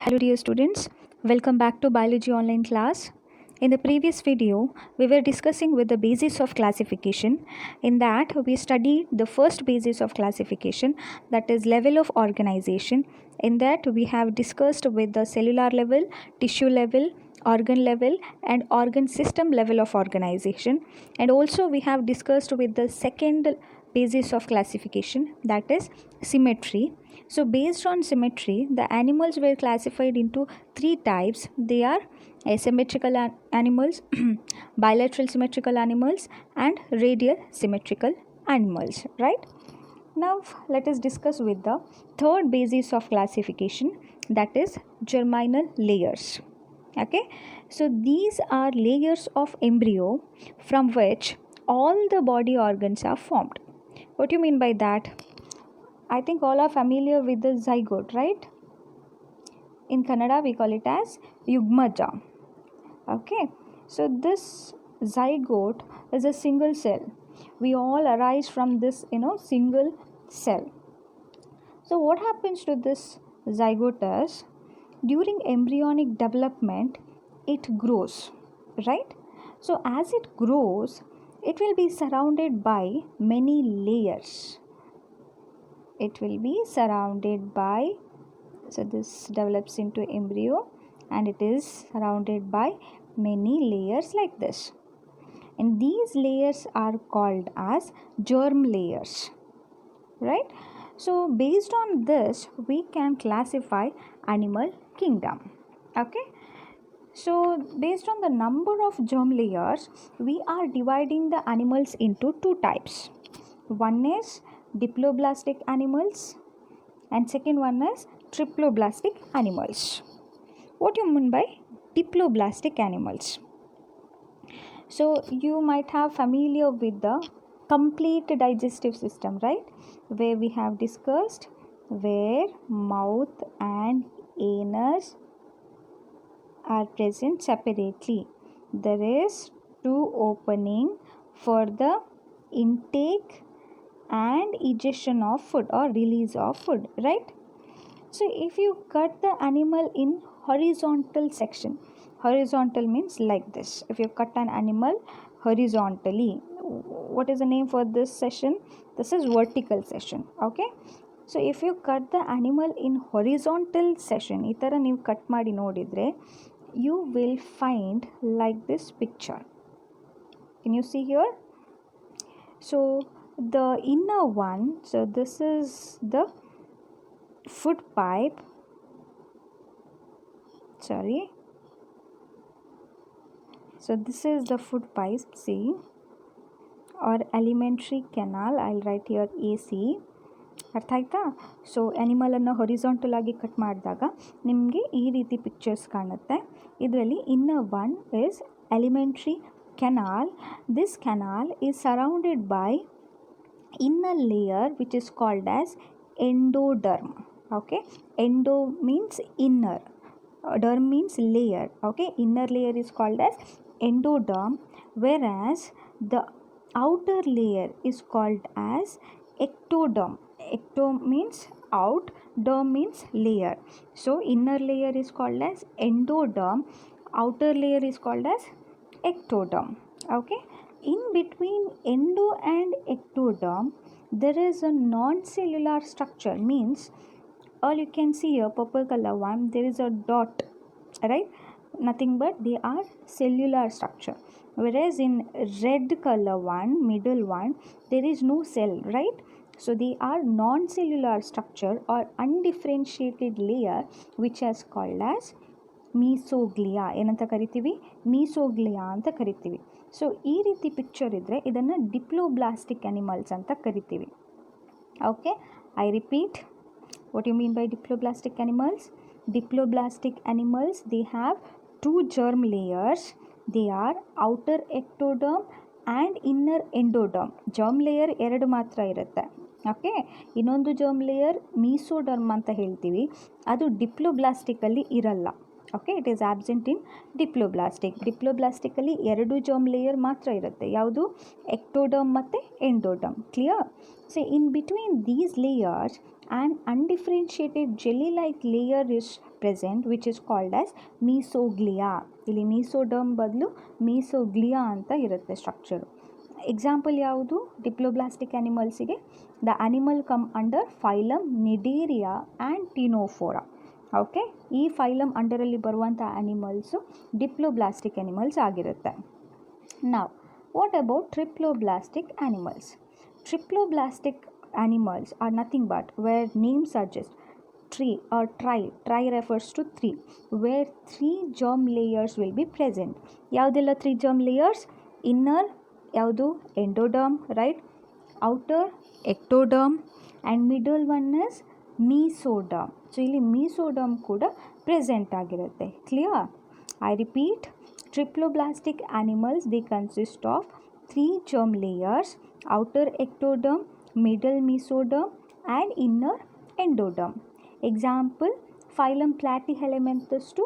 Hello dear students, welcome back to biology online class. In the previous video, we were discussing with the basis of classification. In that, we studied the first basis of classification, that is level of organization. In that, we have discussed with the cellular level, tissue level, organ level and organ system level of organization. And also we have discussed with the second basis of classification, that is symmetry. So based on symmetry, the animals were classified into three types. They are asymmetrical animals, bilateral symmetrical animals and radial symmetrical animals, right? Now let us discuss with the third basis of classification, that is germinal layers. Okay, so these are layers of embryo from which all the body organs are formed. What do you mean by that? I think all are familiar with the zygote, right? In Kannada we call it as yugmaja. Okay, so this zygote is a single cell. We all arise from this, single cell. So what happens to this zygote is, during embryonic development it grows, right? So as it grows, it will be surrounded by many layers. It will be surrounded by, so this develops into embryo and it is surrounded by many layers like this, and these layers are called as germ layers, right? So based on this we can classify animal kingdom. Okay, so based on the number of germ layers, we are dividing the animals into two types. One is diploblastic animals and second one is triploblastic animals. What do you mean by diploblastic animals? So you might have familiar with the complete digestive system, right? Where we have discussed where mouth and anus are present separately. There is two opening for the intake and egestion of food or release of food, right? So if you cut the animal in horizontal section, horizontal means like this. If you cut an animal horizontally, what is the name for this session? This is vertical section. Okay, so if you cut the animal in horizontal section, ಈ ಥರ ನೀವು cut ಮಾಡಿ ನೋಡಿದರೆ you will find like this picture. Can you see here? So the inner one, so this is the food pipe, sorry, so this is the food pipe, see, or alimentary canal. I'll write here AC. ಅರ್ಥ ಆಯ್ತಾ? So ಆ್ಯನಿಮಲನ್ನು horizontal ಆಗಿ cut ಮಾಡಿದಾಗ ನಿಮಗೆ ಈ ರೀತಿ pictures ಕಾಣುತ್ತೆ. ಇದರಲ್ಲಿ inner one is elementary canal. This canal is surrounded by inner layer which is called as endoderm. Okay, endo means inner, derm means layer. Okay, inner layer is called as endoderm, whereas the outer layer is called as ectoderm. Ecto means out, derm means layer. So inner layer is called as endoderm, outer layer is called as ectoderm. Okay, in between endo and ectoderm there is a non-cellular structure, means all you can see here, purple color one, there is a dot, right? Nothing but they are cellular structure, whereas in red color one, middle one, there is no cell, right? So they are non-cellular structure or undifferentiated layer which is called as ಮೀಸೋಗ್ಲಿಯಾ ಏನಂತ ಕರಿತೀವಿ? ಮೀಸೋಗ್ಲಿಯಾ ಅಂತ ಕರಿತೀವಿ. So ಈ ರೀತಿ picture ಇದ್ದರೆ ಇದನ್ನು diploblastic animals ಅಂತ ಕರಿತೀವಿ. Okay, I repeat, what you mean by diploblastic animals? Diploblastic animals, they have two germ layers. They are outer ectoderm and inner endoderm. germ layer ಎರಡು ಮಾತ್ರ ಇರುತ್ತೆ. ಓಕೆ, ಇನ್ನೊಂದು germ layer ಮೀಸೋಡರ್ಮ್ ಅಂತ ಹೇಳ್ತೀವಿ, ಅದು ಡಿಪ್ಲೋಬ್ಲಾಸ್ಟಿಕಲ್ಲಿ ಇರಲ್ಲ. Okay, it is absent in diploblastic. ಡಿಪ್ಲೋಬ್ಲಾಸ್ಟಿಕಲ್ಲಿ ಎರಡು ಜರ್ಮ್ ಲೇಯರ್ ಮಾತ್ರ ಇರುತ್ತೆ, ಯಾವುದು? ಎಕ್ಟೋಡರ್ಮ್ ಮತ್ತು endoderm. Clear? So in between these layers An undifferentiated jelly-like layer is present which is called as mesoglea. ಇಲ್ಲಿ ಮೀಸೋಡರ್ಮ್ ಬದಲು ಮೀಸೋಗ್ಲಿಯಾ ಅಂತ ಇರುತ್ತೆ ಸ್ಟ್ರಕ್ಚರು. ಎಕ್ಸಾಂಪಲ್ ಯಾವುದು? ಡಿಪ್ಲೋಬ್ಲಾಸ್ಟಿಕ್ ಆ್ಯನಿಮಲ್ಸಿಗೆ the animal come under phylum Cnidaria and Ctenophora. Okay, ಈ phylum ಅಂಡರಲ್ಲಿ ಬರುವಂಥ animals diploblastic animals ಆಗಿರುತ್ತೆ. ನಾವು what about triploblastic animals? Triploblastic animals are nothing but where name suggests tree or tri refers to three, where three germ layers will be present. ಯಾವುದೆಲ್ಲ three germ layers? inner ಯಾವುದು endoderm, right? outer ectoderm and middle one is mesoderm. So ಇಲ್ಲಿ mesoderm ಕೂಡ present ಆಗಿರುತ್ತೆ. Clear? I repeat, triploblastic animals, they consist of three germ layers: outer ectoderm, middle mesoderm and inner endoderm. Example phylum Platyhelminthes to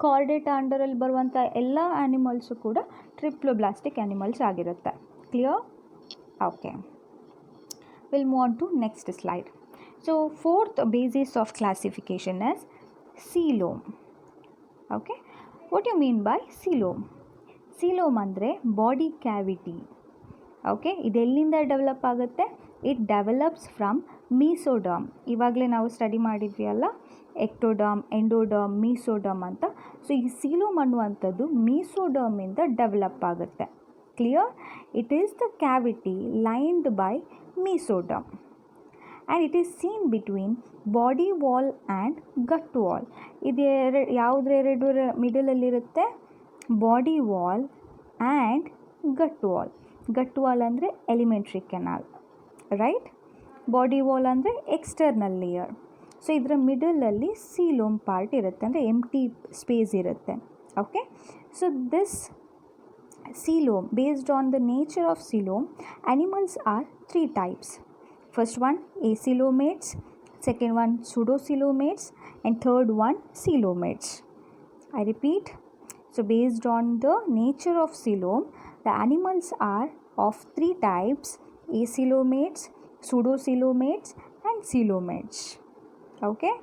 chordate ಅಂಡರಲ್ಲಿ ಬರುವಂಥ ಎಲ್ಲ animals ಕೂಡ triploblastic animals ಆಗಿರುತ್ತೆ. Clear? Okay, will move on to next slide. So fourth basis of classification is coelom. Okay, what you mean by coelom? Coelom ಅಂದರೆ body cavity. Okay, ಇದೆಲ್ಲಿಂದ develop ಆಗುತ್ತೆ? It develops from mesoderm. ಇವಾಗಲೇ ನಾವು study ಮಾಡಿದ್ವಿ ಅಲ್ಲ, ectoderm, endoderm, ಮೀಸೋಡರ್ಮ್ ಅಂತ. So ಈ coelom ಅನ್ನುವಂಥದ್ದು ಮೀಸೋಡರ್ಮಿಂದ ಡೆವಲಪ್ ಆಗುತ್ತೆ. Clear? It is the cavity lined by mesoderm and it is seen between body wall and gut wall. ಇದು ಯಾವುದೆರಡು ಮಿಡಲಲ್ಲಿರುತ್ತೆ? Body wall and gut wall. Gut wall ಅಂದರೆ alimentary canal, right? Body wall ಅಂದರೆ external layer. So ಇದರ ಮಿಡಲಲ್ಲಿ coelom part ಇರುತ್ತೆ, ಅಂದರೆ empty space ಇರುತ್ತೆ. Okay, so this coelom, based on the nature of coelom, animals are three types. First one acoelomates, second one pseudocoelomates and third one coelomates. I repeat, so based on the nature of coelom, the animals are of three types: acoelomates, pseudocoelomates and coelomates. Okay,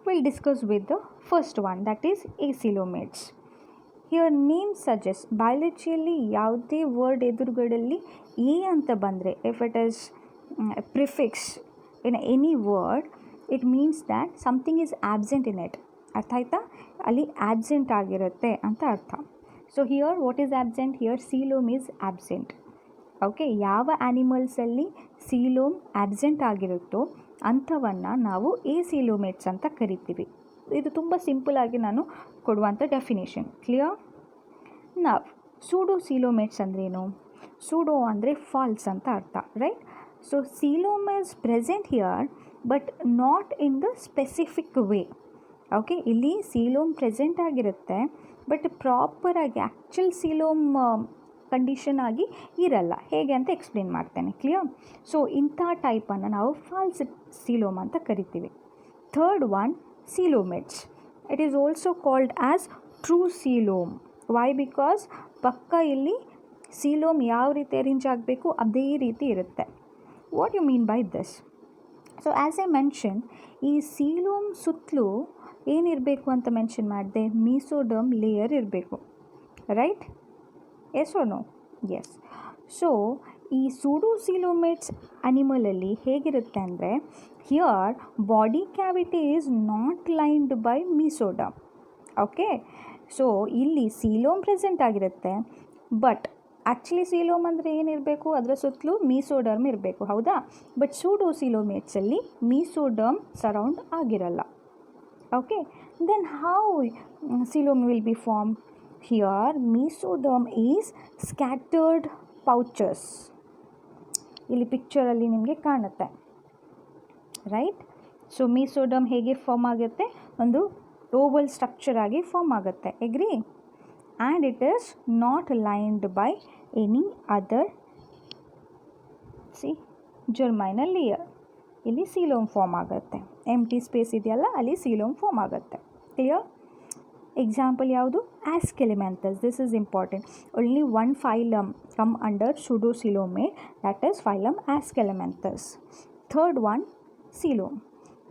we'll discuss with the first one, that is acoelomates. Here name suggests, biologically ಯಾವುದೇ word ಎದುರುಗಡಲ್ಲಿ A ಅಂತ ಬಂದರೆ, if it is a prefix in any word, it means that something is absent in it. ಅರ್ಥ ಆಯ್ತಾ? ಅಲ್ಲಿ absent ಆಗಿರುತ್ತೆ ಅಂತ ಅರ್ಥ. So here what is absent? Here coelom is absent. Okay, ಯಾವ ಆ್ಯನಿಮಲ್ಸಲ್ಲಿ ಸೀಲೋಮ್ ಆಬ್ಸೆಂಟ್ ಆಗಿರುತ್ತೋ ಅಂಥವನ್ನು ನಾವು acoelomates ಅಂತ ಕರಿತೀವಿ. ಇದು ತುಂಬ ಸಿಂಪಲಾಗಿ ನಾನು ಕೊಡುವಂಥ ಡೆಫಿನೇಷನ್. ಕ್ಲಿಯರ್? ನಾವು ಸೂಡೋಸಿಲೋಮೇಟ್ಸ್ ಅಂದ್ರೇನು? ಸೂಡೋ ಅಂದರೆ ಫಾಲ್ಸ್ ಅಂತ ಅರ್ಥ, right? So coelom is present here but not in the specific way. Okay, ಇಲ್ಲಿ ಸೀಲೋಮ್ ಪ್ರೆಸೆಂಟ್ ಆಗಿರುತ್ತೆ ಬಟ್ ಪ್ರಾಪರಾಗಿ ಆ್ಯಕ್ಚುಲ್ ಸೀಲೋಮ್ ಕಂಡೀಷನ್ ಆಗಿ ಇರಲ್ಲ. ಹೇಗೆ ಅಂತ ಎಕ್ಸ್ಪ್ಲೇನ್ ಮಾಡ್ತೇನೆ. ಕ್ಲಿಯರ್? ಸೊ ಇಂಥ ಟೈಪನ್ನು ನಾವು ಫಾಲ್ಸ್ ಸೀಲೋಮ್ ಅಂತ ಕರಿತೀವಿ. Third one coelomates. It is also called as true coelom. Why? Because ಪಕ್ಕ ಇಲ್ಲಿ ಸೀಲೋಮ್ ಯಾವ ರೀತಿ ಅರೇಂಜ್ ಆಗಬೇಕು ಅದೇ ರೀತಿ ಇರುತ್ತೆ. What you mean by this? So as I mention, ಈ ಸೀಲೋಮ್ ಸುತ್ತಲೂ ಏನಿರಬೇಕು ಅಂತ ಮೆನ್ಷನ್ ಮಾಡಿದೆ? ಮೀಸೋಡರ್ಮ್ ಲೇಯರ್ ಇರಬೇಕು, right? Yes or no? Yes. So ಈ ಸೂಡೋಸಿಲೋಮೇಟ್ಸ್ ಅನಿಮಲಲ್ಲಿ ಹೇಗಿರುತ್ತೆ ಅಂದರೆ, here body cavity is not lined by mesoderm. Okay, so ಇಲ್ಲಿ ಸೀಲೋಮ್ ಪ್ರೆಸೆಂಟ್ ಆಗಿರುತ್ತೆ ಬಟ್ ಆ್ಯಕ್ಚುಲಿ ಸೀಲೋಮ್ ಅಂದರೆ ಏನಿರಬೇಕು? ಅದರ ಸುತ್ತಲೂ ಮೀಸೋಡರ್ಮ್ ಇರಬೇಕು, ಹೌದಾ? ಬಟ್ ಸೂಡೋಸಿಲೋಮೇಟ್ಸಲ್ಲಿ ಮೀಸೋಡರ್ಮ್ ಸರೌಂಡ್ ಆಗಿರಲ್ಲ. Okay, then how coelom will be form? Here mesoderm is scattered pouches. ಇಲ್ಲಿ ಪಿಕ್ಚರಲ್ಲಿ ನಿಮಗೆ ಕಾಣುತ್ತೆ, ರೈಟ್? ಸೊ ಮೀಸೋಡರ್ಮ್ ಹೇಗೆ ಫಾರ್ಮ್ ಆಗುತ್ತೆ? ಒಂದು ಓವಲ್ ಸ್ಟ್ರಕ್ಚರ್ ಆಗಿ ಫಾರ್ಮ್ ಆಗುತ್ತೆ. Agree? And it is not lined by any other germinal layer. ಇಲ್ಲಿ ಸೀಲೋಮ್ ಫಾರ್ಮ್ ಆಗುತ್ತೆ. ಎಂಟಿ ಸ್ಪೇಸ್ ಇದೆಯಲ್ಲ, ಅಲ್ಲಿ ಸೀಲೋಮ್ ಫಾರ್ಮ್ ಆಗುತ್ತೆ. ಕ್ಲಿಯರ್? ಎಕ್ಸಾಂಪಲ್ ಯಾವುದು? Aschelminthes. This is important. Only one phylum come under pseudocoelomate, that is phylum Ascalemanthus. third one, coelom.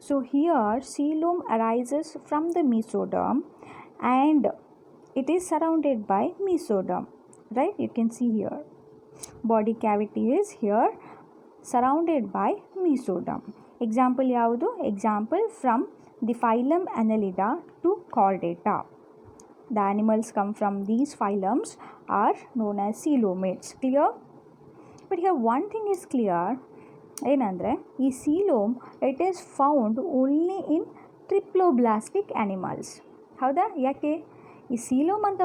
So here coelom arises from the mesoderm and it is surrounded by mesoderm, right? You can see here body cavity is here surrounded by mesoderm. Example yavudu? Example from the phylum Annelida to Chordata. The animals come from these phylums are known as coelomates. Clear? But here one thing is clear, ಏನಂದರೆ ಈ coelom it is found only in triploblastic animals. ಹೌದಾ? ಯಾಕೆ? ಈ coelom ಅಂತ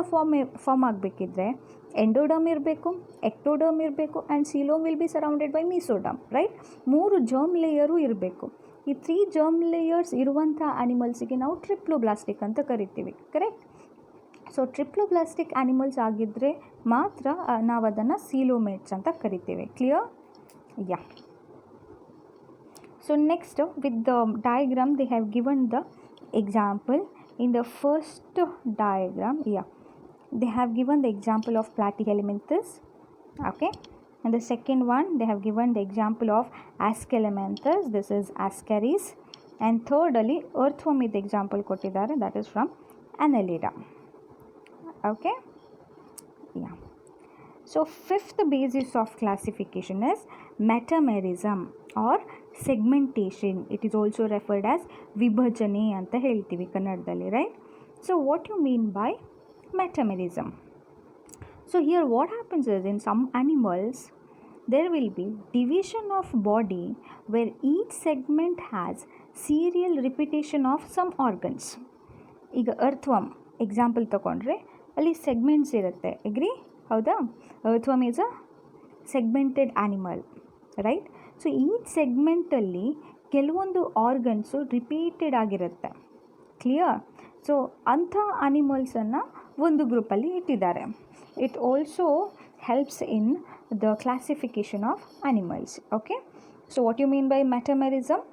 form ಆಗಬೇಕಿದ್ರೆ endoderm ಇರಬೇಕು, ectoderm ಇರಬೇಕು and coelom will be surrounded by mesoderm, right? 3 germ layer ಇರಬೇಕು. ಈ 3 ಜರ್ಮ್ ಲೇಯರ್ಸ್ ಇರುವಂಥ ಆನಿಮಲ್ಸಿಗೆ ನಾವು ಟ್ರಿಪ್ಲೋಬ್ಲಾಸ್ಟಿಕ್ ಅಂತ ಕರಿತೀವಿ, ಕರೆಕ್ಟ್? ಸೊ ಟ್ರಿಪ್ಲೋಬ್ಲಾಸ್ಟಿಕ್ ಆನಿಮಲ್ಸ್ ಆಗಿದ್ದರೆ ಮಾತ್ರ ನಾವು ಅದನ್ನು coelomates ಅಂತ ಕರಿತೀವಿ. Clear? Yeah. So next with the diagram they have given the example. In the first diagram, they have given the example of Platyhelminthes, okay, and the second one they have given the example of Aschelanthes, this is Ascaris, and thirdly earthworm is the example kottidare, that is from Annelida, okay. Yeah. So fifth basis of classification is metamerism or segmentation. It is also referred as vibhajane anta heltivi kannadalli, right? So what you mean by metamerism? So here what happens is in some animals there will be division of body where each segment has serial repetition of some organs. ಈಗ earthworm example ತಗೊಂಡ್ರೆ ಅಲ್ಲಿ segments ಇರುತ್ತೆ, agree? ಹೌದಾ? earthworm is a segmented animal, right? So ಈ ಸೆಗ್ಮೆಂಟಲ್ಲಿ ಕೆಲವೊಂದು organs repeated ಆಗಿರುತ್ತೆ, clear? So ಅಂಥ ಅನಿಮಲ್ಸನ್ನು ಒಂದು ಗ್ರೂಪಲ್ಲಿ ಇಟ್ಟಿದ್ದಾರೆ. It also helps in the classification of animals, okay. So what you mean by metamerism?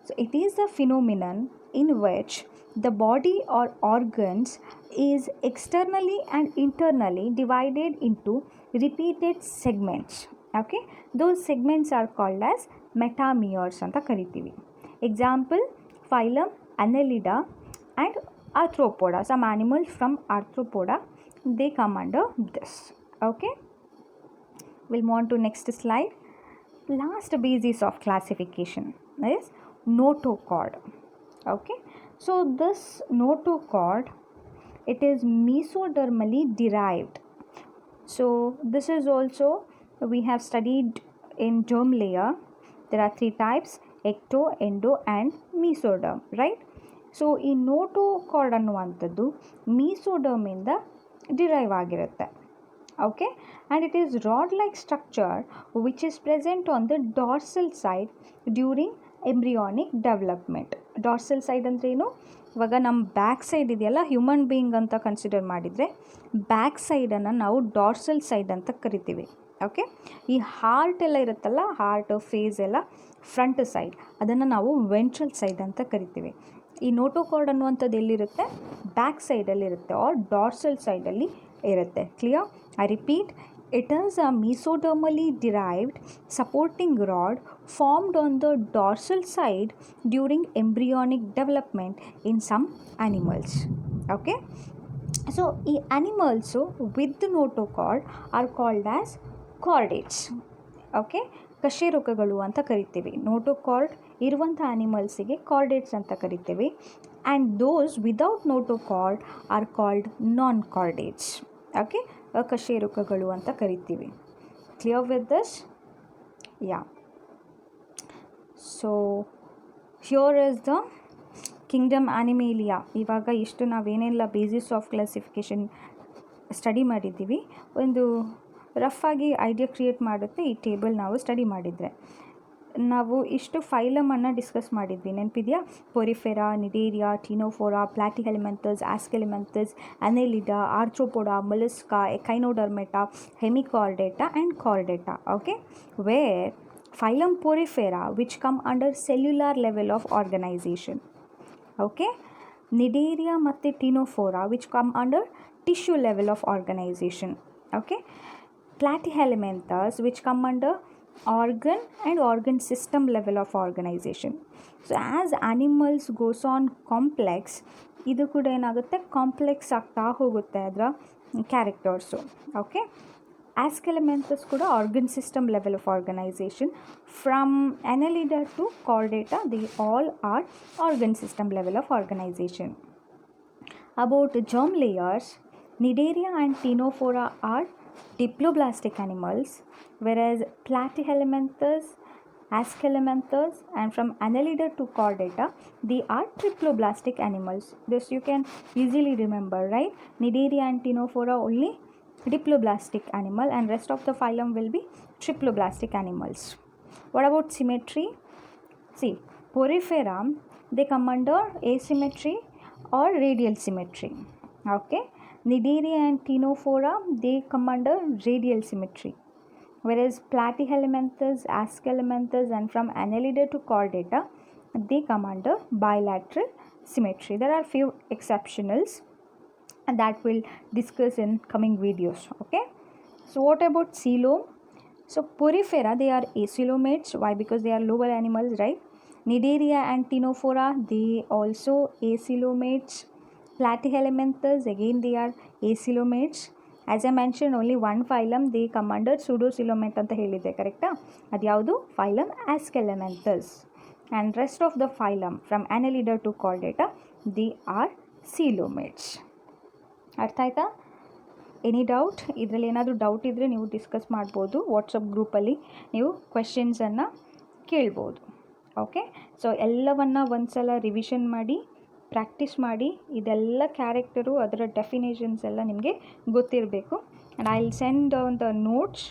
So it is the phenomenon in which the body or organs is externally and internally divided into repeated segments, okay. Those segments are called as metameres anta karitivi. Example, phylum Annelida and Arthropoda. Some animals from Arthropoda, they come under this, okay. We'll move on to next slide. Last basis of classification is notochord, okay. So this notochord, it is mesodermally derived. So this is also we have studied in germ layer. There are 3 types: ecto, endo and mesoderm, right? So ಈ notochord ಅನ್ನುವಂಥದ್ದು mesoderm ಇಂದ derive ಆಗಿರುತ್ತೆ, okay, and it is rod like structure which is present on the dorsal side during embryonic development. Dorsal side ಅಂದರೆ ಏನು? ಇವಾಗ ನಮ್ಮ back side ಇದೆಯಲ್ಲ, human being ಅಂತ ಕನ್ಸಿಡರ್ ಮಾಡಿದರೆ ಬ್ಯಾಕ್ ಸೈಡನ್ನು ನಾವು ಡಾರ್ಸಲ್ ಸೈಡ್ ಅಂತ ಕರಿತೀವಿ, ಓಕೆ. ಈ ಹಾರ್ಟ್ ಎಲ್ಲ ಇರುತ್ತಲ್ಲ, ಹಾರ್ಟ್ ಫೇಸ್ ಎಲ್ಲ ಫ್ರಂಟ್ ಸೈಡ್, ಅದನ್ನು ನಾವು ವೆಂಟ್ರಲ್ ಸೈಡ್ ಅಂತ ಕರಿತೀವಿ. ಈ ನೋಟೋಕಾರ್ಡ್ ಅನ್ನುವಂಥದ್ದು ಎಲ್ಲಿರುತ್ತೆ? ಬ್ಯಾಕ್ ಸೈಡಲ್ಲಿರುತ್ತೆ ಆರ್ ಡಾರ್ಸಲ್ ಸೈಡಲ್ಲಿ ಇರುತ್ತೆ, clear? I repeat, it is a mesodermally derived supporting rod formed on the dorsal side during embryonic development in some animals, okay. So the animals with the notochord are called as chordates, okay. ಕಶೇರುಕಗಳು ಅಂತ ಕರಿತೀವಿ. Notochord ಇರುವಂಥ ಆನಿಮಲ್ಸಿಗೆ chordates ಅಂತ ಕರಿತೀವಿ, and those without notochord are called non chordates, okay. ಅಕಶೇರುಕಗಳು ಅಂತ ಕರಿತೀವಿ. Clear with this? Yeah. So here is the kingdom Animalia. ಇವಾಗ ಇಷ್ಟು ನಾವೇನೆಲ್ಲ ಬೇಸಿಸ್ ಆಫ್ ಕ್ಲಾಸಿಫಿಕೇಷನ್ ಸ್ಟಡಿ ಮಾಡಿದ್ದೀವಿ, ಒಂದು ರಫ್ ಆಗಿ ಐಡಿಯಾ ಕ್ರಿಯೇಟ್ ಮಾಡುತ್ತೆ ಈ ಟೇಬಲ್ ನಾವು ಸ್ಟಡಿ ಮಾಡಿದರೆ. ನಾವು ಇಷ್ಟು ಫೈಲಮನ್ನು ಡಿಸ್ಕಸ್ ಮಾಡಿದ್ವಿ, ನೆನಪಿದೆಯಾ? Porifera, Cnidaria, Ctenophora, Platyhelminthes, Aschelminthes, Annelida, Arthropoda, Mollusca, Echinodermata, Hemichordata and Chordata, okay. Where phylum Porifera which come under cellular level of organization, okay. Cnidaria ಮತ್ತು Ctenophora which come under tissue level of organization, okay. Platyhelminthes which come under organ and organ system level of organization. So as animals goes on complex, ಇದು ಕೂಡ ಏನಾಗುತ್ತೆ complex ಆಗ್ತಾ ಹೋಗುತ್ತೆ ಅದರ characters. Okay, Ascalamenthus ಕೂಡ organ system level of organization. From Annelida to Chordata, they all are organ system level of organization. About germ layers, Cnidaria and Ctenophora are diploblastic animals, whereas Platyhelminthus, Ascalamenthus, and from Annelida to Chordata, they are triploblastic animals. This you can easily remember, right? Cnidaria and Ctenophora only diploblastic animal, and rest of the phylum will be triploblastic animals. What about symmetry? See, Porifera, they come under asymmetry or radial symmetry. Okay, Cnidaria and Ctenophora, they come under radial symmetry, whereas Platyhelminthus, Ascalamenthus, and from Annelida to Chordata, they come under bilateral symmetry. There are few exceptionals and that we'll discuss in coming videos. Okay, so what about coelom? So Porifera, they are acoelomates. Why? Because they are lower animals, right? Cnidaria and Ctenophora, they also acoelomates. Platyhelminthus, again they are acoelomates. As I mentioned, only one phylum they come under pseudocoelomate anta helide, correcta? Adu yavadu? Phylum Ascalamenthus. And rest of the phylum from Annelida to Chordata, they are coelomates. ಅರ್ಥ ಆಯ್ತಾ? Any doubt? ಇದರಲ್ಲಿ ಏನಾದರೂ doubt ಇದ್ದರೆ ನೀವು discuss ಮಾಡ್ಬೋದು. WhatsApp ಗ್ರೂಪಲ್ಲಿ ನೀವು ಕ್ವೆಶನ್ಸನ್ನು ಕೇಳ್ಬೋದು. ಓಕೆ, ಸೊ ಎಲ್ಲವನ್ನು ಒಂದು ಸಲ ರಿವಿಷನ್ ಮಾಡಿ ಪ್ರಾಕ್ಟೀಸ್ ಮಾಡಿ. ಇದೆಲ್ಲ ಕ್ಯಾರೆಕ್ಟರು ಅದರ ಡೆಫಿನೇಷನ್ಸ್ ಎಲ್ಲ ನಿಮಗೆ ಗೊತ್ತಿರಬೇಕು. And I will send the notes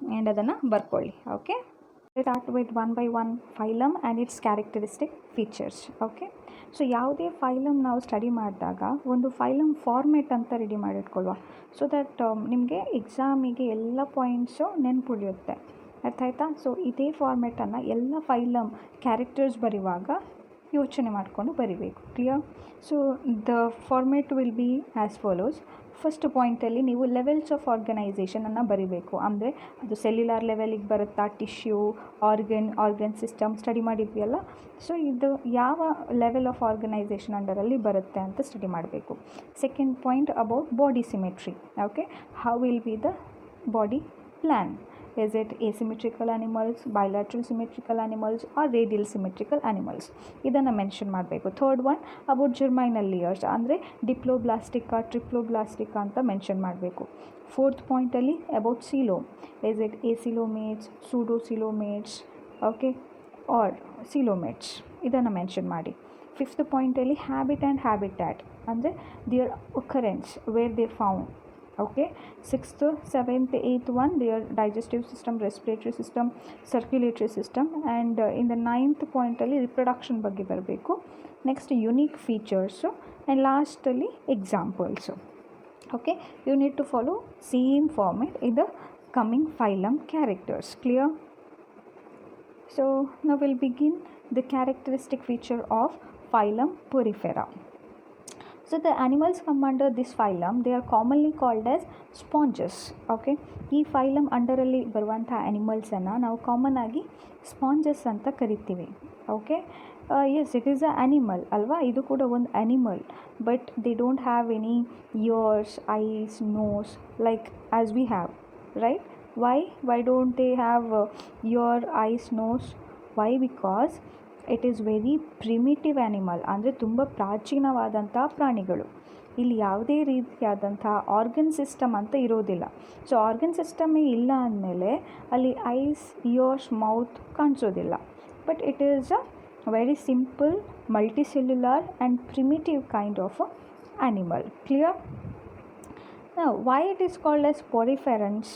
and ಅದನ್ನು ಬರ್ಕೊಳ್ಳಿ. Okay, start with one by one phylum and it's characteristic features. Okay, so ಯಾವುದೇ ಫೈಲಮ್ ನಾವು ಸ್ಟಡಿ ಮಾಡಿದಾಗ ಒಂದು ಫೈಲಮ್ ಫಾರ್ಮೇಟ್ ಅಂತ ರೆಡಿ ಮಾಡಿಟ್ಕೊಳ್ವ, ಸೊ ದಟ್ ನಿಮಗೆ ಎಕ್ಸಾಮಿಗೆ ಎಲ್ಲ ಪಾಯಿಂಟ್ಸು ನೆನ್ಪುಳಿಯುತ್ತೆ. ಅರ್ಥ ಆಯ್ತಾ? ಸೊ ಇದೇ ಫಾರ್ಮೇಟನ್ನು ಎಲ್ಲ ಫೈಲಮ್ ಕ್ಯಾರೆಕ್ಟರ್ಸ್ ಬರೆಯುವಾಗ ಯೋಚನೆ ಮಾಡಿಕೊಂಡು ಬರಿಬೇಕು. Clear? So the format will be as follows. First ಪಾಯಿಂಟಲ್ಲಿ ನೀವು ಲೆವೆಲ್ಸ್ ಆಫ್ ಆರ್ಗನೈಸೇಷನನ್ನು ಬರಿಬೇಕು. ಅಂದರೆ ಅದು ಸೆಲ್ಯುಲಾರ್ ಲೆವೆಲಿಗೆ ಬರುತ್ತಾ, ಟಿಶ್ಯೂ, ಆರ್ಗನ್ ಸಿಸ್ಟಮ್ ಸ್ಟಡಿ ಮಾಡಿದ್ವಿ ಅಲ್ಲ, ಸೊ ಇದು ಯಾವ ಲೆವೆಲ್ ಆಫ್ ಆರ್ಗನೈಸೇಷನ್ ಅಂಡರಲ್ಲಿ ಬರುತ್ತೆ ಅಂತ ಸ್ಟಡಿ ಮಾಡಬೇಕು. Second point about body symmetry. Okay, how will be the body plan? Is it asymmetrical animals, bilateral symmetrical animals, or radial symmetrical animals? ಇದನ್ನು mention ಮಾಡಬೇಕು. Third one about germinal layers, ಅಂದರೆ ಡಿಪ್ಲೋಬ್ಲಾಸ್ಟಿಕಾ ಟ್ರಿಪ್ಲೋಬ್ಲಾಸ್ಟಿಕಾ ಅಂತ mention ಮಾಡಬೇಕು. Fourth ಪಾಯಿಂಟಲ್ಲಿ about coelom, is it acoelomates, pseudocoelomates, okay, or coelomates, ಇದನ್ನು mention ಮಾಡಿ. ಫಿಫ್ತ್ ಪಾಯಿಂಟಲ್ಲಿ ಹ್ಯಾಬಿಟ್ ಆ್ಯಂಡ್ ಹ್ಯಾಬಿಟ್ಯಾಟ್, ಅಂದರೆ their occurrence, where they found. Okay, 6th, 7th, 8th one, their digestive system, respiratory system, circulatory system, and in the 9th point ಅಲ್ಲಿ reproduction ಬಗ್ಗೆ ಬರಬೇಕು. Next unique features, and ಲಾಸ್ಟಲ್ಲಿ examples. Okay, you need to follow same format in the coming phylum characters. Clear? So ನಾವು will begin the characteristic feature of phylum Porifera. So the animals come under this phylum, they are commonly called as sponges. Okay, ಈ phylum ಅಂಡರಲ್ಲಿ ಬರುವಂಥ ಆ್ಯನಿಮಲ್ಸನ್ನು ನಾವು common ಆಗಿ sponges ಅಂತ ಕರಿತೀವಿ. Okay, yes, it is a animal ಅಲ್ವಾ? ಇದು ಕೂಡ ಒಂದು animal, but they don't have any ears, eyes, nose like as we have, right? Why don't they have ear, eyes, nose? Why? Because it is very primitive animal, ಅಂದರೆ ತುಂಬ ಪ್ರಾಚೀನವಾದಂಥ ಪ್ರಾಣಿಗಳು. ಇಲ್ಲಿ ಯಾವುದೇ ರೀತಿಯಾದಂಥ ಆರ್ಗನ್ ಸಿಸ್ಟಮ್ ಅಂತ ಇರೋದಿಲ್ಲ. ಸೊ ಆರ್ಗನ್ ಸಿಸ್ಟಮೇ ಇಲ್ಲ ಅಂದಮೇಲೆ ಅಲ್ಲಿ ಐಸ್, ಇಯರ್ಸ್, ಮೌತ್ ಕಾಣಿಸೋದಿಲ್ಲ. But it is a very simple, multicellular and primitive kind of animal. Clear? Why it is called as poriferans?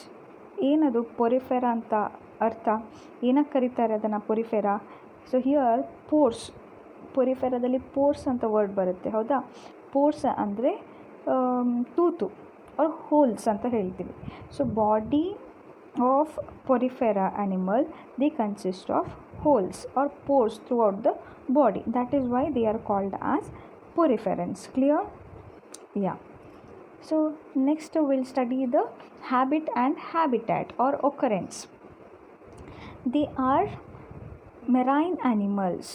ಏನದು ಪೊರಿಫೆರಾ ಅಂತ ಅರ್ಥ? ಏನಕ್ಕೆ ಕರೀತಾರೆ ಅದನ್ನು ಪೊರಿಫೆರಾ? ಸೊ ಹಿಯರ್ ಪೋರ್ಸ್, ಪೊರಿಫೆರಾದಲ್ಲಿ ಪೋರ್ಸ್ ಅಂತ ವರ್ಡ್ ಬರುತ್ತೆ, ಹೌದಾ? ಪೋರ್ಸ್ ಅಂದರೆ ತೂತು ಆರ್ ಹೋಲ್ಸ್ ಅಂತ ಹೇಳ್ತೀವಿ. So body of Porifera animal, they consist of holes or pores throughout the body. That is why they are called as poriferans. Clear? Yeah. So next will study the habit and habitat or occurrence. They are marine animals.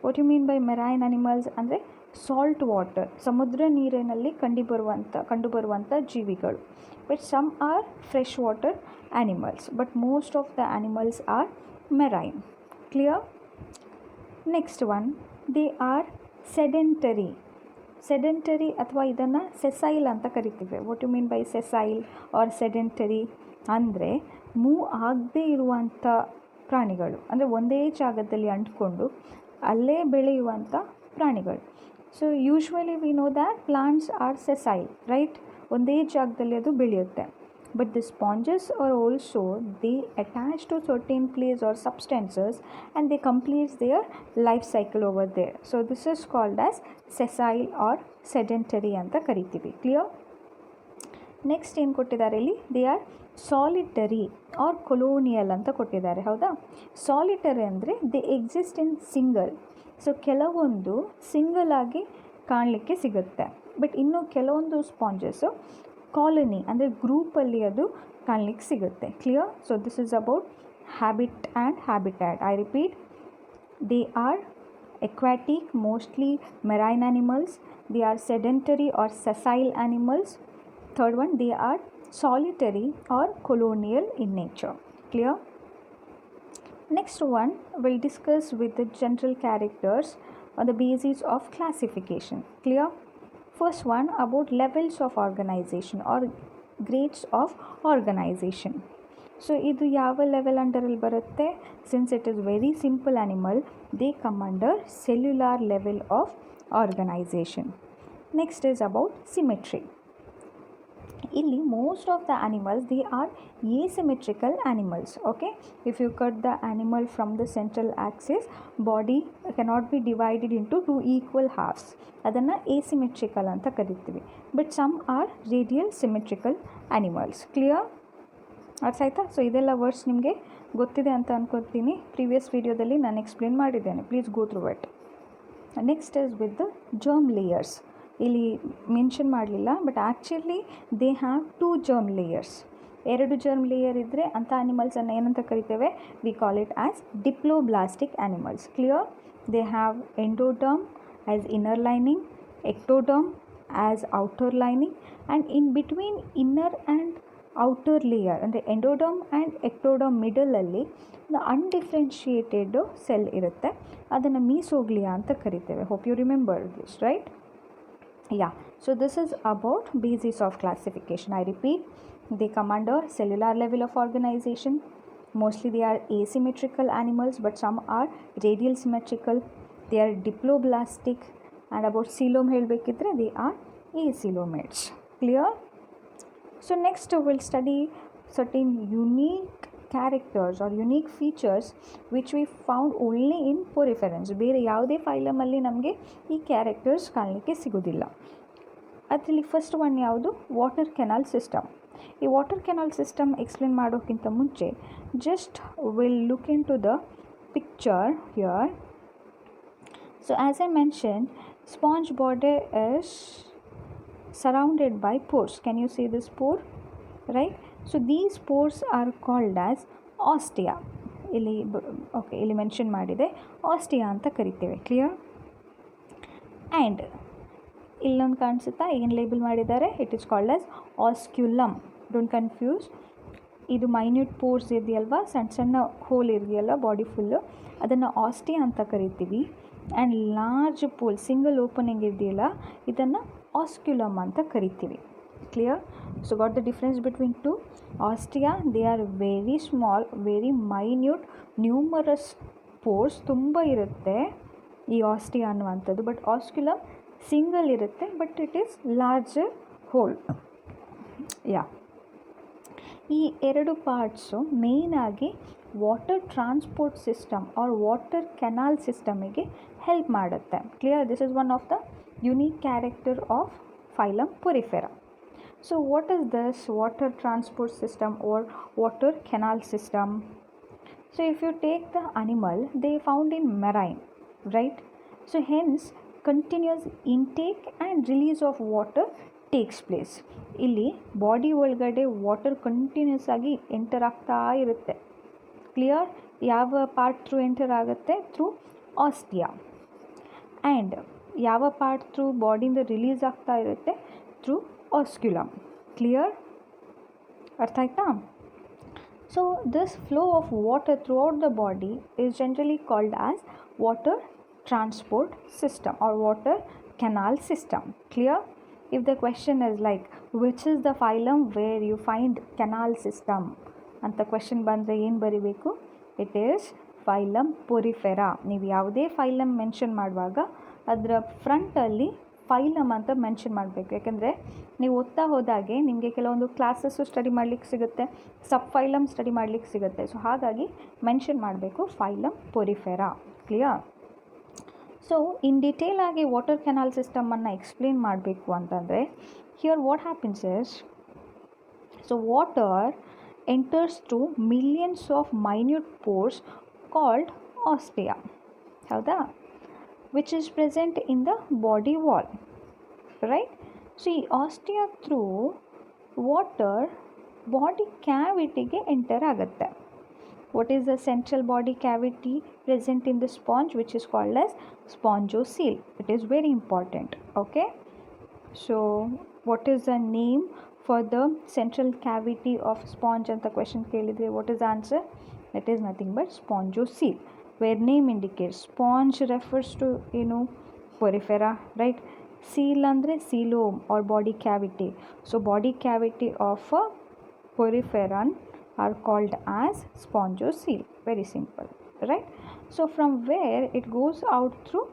What you mean by marine animals ಅಂದರೆ salt water, ಸಮುದ್ರ ನೀರಿನಲ್ಲಿ ಕಂಡುಬರುವಂಥ ಜೀವಿಗಳು. But some are fresh water animals, but most of the animals are marine. Clear? Next one, they are sedentary. Sedentary ಅಥವಾ ಇದನ್ನು sessile ಅಂತ ಕರಿತೀವಿ. What you mean by sessile or sedentary ಅಂದರೆ ಮೂವ್ ಆಗದೇ ಇರುವಂಥ ಪ್ರಾಣಿಗಳು, ಅಂದರೆ ಒಂದೇ ಜಾಗದಲ್ಲಿ ಅಂಟ್ಕೊಂಡು ಅಲ್ಲೇ ಬೆಳೆಯುವಂಥ ಪ್ರಾಣಿಗಳು. So usually we know that plants are sessile, right? ಒಂದೇ ಜಾಗದಲ್ಲಿ ಅದು ಬೆಳೆಯುತ್ತೆ. But the sponges are also they attach to certain place or substances and they completes their life cycle over there. So this is called as sessile or sedentary ಅಂತ ಕರಿತೀವಿ. Clear? Next ಏನು ಕೊಟ್ಟಿದ್ದಾರೆ ಇಲ್ಲಿ? They are solitary or colonial ಅಂತ ಕೊಟ್ಟಿದ್ದಾರೆ. ಹೌದಾ? Solitary ಅಂದರೆ they exist in single. So ಕೆಲವೊಂದು ಸಿಂಗಲ್ ಆಗಿ ಕಾಣಲಿಕ್ಕೆ ಸಿಗುತ್ತೆ. ಬಟ್ ಇನ್ನು ಕೆಲವೊಂದು ಸ್ಪಾಂಜಸ್ಸು ಕಾಲನಿ ಅಂದರೆ ಗ್ರೂಪಲ್ಲಿ ಅದು ಕಾಣಲಿಕ್ಕೆ ಸಿಗುತ್ತೆ. Clear? So this is about habit and habitat. I repeat, they are aquatic, mostly marine animals. They are sedentary or sessile animals. Third one, they are solitary or colonial in nature. Clear? Next one, we'll discuss with the general characters on the basis of classification. Clear? First one, about levels of organization or grades of organization. So ಇದು ಯಾವ level ಅಂಡರಲ್ಲಿ ಬರುತ್ತೆ? Since it is very simple animal, they come under cellular level of organization. Next is about symmetry. ಇಲ್ಲಿ most of the animals they are asymmetrical animals. Okay, if you cut the animal from the central axis, body cannot be divided into 2 equal halves. ಅದನ್ನು asymmetrical ಅಂತ ಕರಿತೀವಿ. But some are radial symmetrical animals. Clear? ಅರ್ಥ ಆಯ್ತಾ? So ಇದೆಲ್ಲ words ನಿಮಗೆ ಗೊತ್ತಿದೆ ಅಂತ ಅಂದ್ಕೊತೀನಿ. Previous ವೀಡಿಯೋದಲ್ಲಿ ನಾನು ಎಕ್ಸ್ಪ್ಲೇನ್ ಮಾಡಿದ್ದೇನೆ. Please go through it. Next is with the germ layers. ಇಲ್ಲಿ ಮೆನ್ಷನ್ ಮಾಡಲಿಲ್ಲ, but actually they have 2 germ layers. 2 germ layer ಇದ್ದರೆ ಅಂಥ ಆ್ಯನಿಮಲ್ಸನ್ನು ಏನಂತ ಕರಿತೇವೆ? We call it as diploblastic animals. Clear? They have endoderm as inner lining, ectoderm as outer lining, and in between inner and outer layer ಅಂದರೆ endoderm and ectoderm ಮಿಡಲಲ್ಲಿ ಒಂದು ಅನ್ಡಿಫ್ರೆನ್ಷಿಯೇಟೆಡ್ cell ಇರುತ್ತೆ. ಅದನ್ನು ಮೀಸೋಗ್ಲಿಯಾ ಅಂತ ಕರಿತೇವೆ. Hope you remember this, right? Yeah. So this is about basis of classification. I repeat, they come under cellular level of organisation. Mostly they are asymmetrical animals, but some are radial symmetrical. They are diploblastic. And about coelom ಹೇಳಬೇಕಿದ್ರೆ they are acoelomates. Clear? So next we'll study certain unique characters or unique features which we found only in poriferans. ಬೇರೆ ಯಾವುದೇ ಫೈಲಮಲ್ಲಿ ನಮಗೆ ಈ characters ಕಾಣಲಿಕ್ಕೆ ಸಿಗೋದಿಲ್ಲ. ಅದರಲ್ಲಿ first one ಯಾವುದು? Water canal system. ಈ water canal system explain ಮಾಡೋಕ್ಕಿಂತ ಮುಂಚೆ just will look into the picture here. So as I mention, sponge body is surrounded by pores. Can you see this pore? Right? So these pores are called as ostia. ಇಲ್ಲಿ mention ಮಾಡಿದೆ, ostia ಅಂತ ಕರಿತೇವೆ. Clear? And ಇಲ್ಲೊಂದು ಕಾಣಿಸುತ್ತಾ, ಏನು label ಮಾಡಿದ್ದಾರೆ? It is called as ಆಸ್ಕ್ಯುಲಮ್. Don't confuse. ಇದು minute force ಇದೆಯಲ್ವಾ, ಸಣ್ಣ ಸಣ್ಣ ಹೋಲ್ ಇದೆಯಲ್ಲ ಬಾಡಿ ಫುಲ್ಲು, ಅದನ್ನು ಆಸ್ಟಿಯಾ ಅಂತ ಕರಿತೀವಿ. And large pore single opening ಇದೆಯಲ್ಲ, ಇದನ್ನು ಆಸ್ಕ್ಯುಲಮ್ ಅಂತ ಕರಿತೀವಿ. Clear? So got the difference between two? Ostia, they are very small, very minute, numerous pores ತುಂಬ ಇರುತ್ತೆ ಈ ಆಸ್ಟಿಯಾ ಅನ್ನುವಂಥದ್ದು. ಬಟ್ ಆಸ್ಕ್ಯುಲಮ್ ಸಿಂಗಲ್ ಇರುತ್ತೆ, but it is large hole. Yeah. ಈ ಎರಡು ಪಾರ್ಟ್ಸು ಮೇಯ್ನಾಗಿ water transport system or water canal ಸಿಸ್ಟಮಿಗೆ help ಮಾಡುತ್ತೆ. Clear? This is one of the unique character of phylum Porifera. So what is this water transport system or water canal system? So if you take the animal, they found in marine, right? So hence continuous intake and release of water takes place. ಇಲ್ಲಿ body ಒಳಗಡೆ water continuous ಆಗಿ enter ಆಗ್ತಾ ಇರುತ್ತೆ. Clear? ಯಾವ part through enter ಆಗುತ್ತೆ? Through ostia. And ಯಾವ part through ಬಾಡಿಯಿಂದ release ಆಗ್ತಾ ಇರುತ್ತೆ? ಥ್ರೂ ಆಸ್ಕ್ಯುಲಮ್. ಕ್ಲಿಯರ್? ಅರ್ಥ ಆಯ್ತಾ? So this flow of water throughout the body is generally called as water transport system or water canal system. Clear? If the question is like which is the phylum where you find canal system ಅಂತ question ಬಂದರೆ ಏನು ಬರಿಬೇಕು? It is phylum Porifera. ನೀವು ಯಾವುದೇ phylum mention ಮಾಡುವಾಗ ಅದರ ಫ್ರಂಟಲ್ಲಿ phylum ಅಂತ mention ಮಾಡಬೇಕು. ಯಾಕೆಂದರೆ ನೀವು ಓದ್ತಾ ಹೋದಾಗೆ ನಿಮಗೆ ಕೆಲವೊಂದು ಕ್ಲಾಸಸ್ಸು ಸ್ಟಡಿ ಮಾಡಲಿಕ್ಕೆ ಸಿಗುತ್ತೆ, ಸಬ್ ಫೈಲಮ್ ಸ್ಟಡಿ ಮಾಡಲಿಕ್ಕೆ ಸಿಗುತ್ತೆ. ಸೊ ಹಾಗಾಗಿ ಮೆನ್ಷನ್ ಮಾಡಬೇಕು phylum Porifera. Clear? So in detail ಆಗಿ ವಾಟರ್ ಕೆನಾಲ್ ಸಿಸ್ಟಮನ್ನು ಎಕ್ಸ್ಪ್ಲೇನ್ ಮಾಡಬೇಕು ಅಂತಂದರೆ here what happens is, so water enters through millions of minute pores called ostia, howda, which is present in the body wall, right? So ostia through water body cavity ge enter agutte. What is the central body cavity present in the sponge, which is called as spongocoel? It is very important. Okay, so what is the name for the central cavity of sponge ಅಂತ question ಕೇಳಿದರೆ what is the answer? It is nothing but spongocoel, where name indicates sponge refers to ಏನು Porifera, right? Seal ಅಂದರೆ coelom or body cavity. So body cavity of a poriferan are called as spongocoel. Very simple, right? So from where it goes out through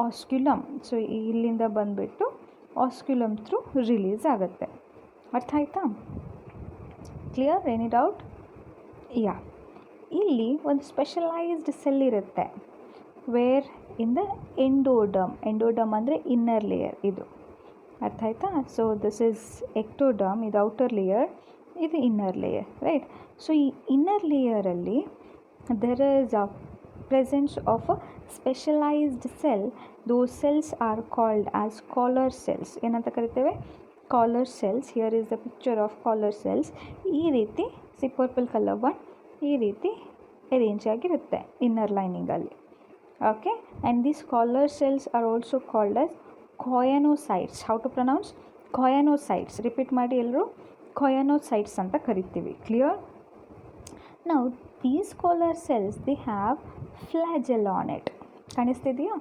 osculum. So ಇಲ್ಲಿಂದ ಬಂದುಬಿಟ್ಟು osculum through release ಆಗುತ್ತೆ. ಅರ್ಥ ಆಯ್ತಾ? Clear? Any doubt? Yeah. ಇಲ್ಲಿ ಒಂದು specialised cell ಇರುತ್ತೆ where in the endoderm. Endoderm ಅಂದರೆ inner layer. ಇದು ಅರ್ಥ ಆಯ್ತಾ? ಸೊ ದಿಸ್ ಈಸ್ ಎಕ್ಟೋಡಮ್, ಇದು ಔಟರ್ ಲೇಯರ್, ಇದು ಇನ್ನರ್ ಲೇಯರ್, ರೈಟ್? ಸೊ ಈ ಇನ್ನರ್ ಲೇಯರಲ್ಲಿ there is a presence of a specialized cell. Those cells are called as collar cells. ಏನಂತ ಕರಿತೇವೆ? collar cells. Here is the picture of collar cells. ಈ ರೀತಿ purple colour one ಈ ರೀತಿ arrange ಆಗಿರುತ್ತೆ inner ಲೈನಿಂಗಲ್ಲಿ. Okay, and these collar cells are also called as choanocytes. How to pronounce? Choanocytes. Repeat ಮಾಡಿ ಎಲ್ಲರೂ, ಕೊಯಾನೋಸೈಟ್ಸ್ ಅಂತ ಕರಿತೀವಿ. ಕ್ಲಿಯರ್? ನಾವು these collar cells they have flagella on it. ಕಾಣಿಸ್ತಿದೆಯಾ?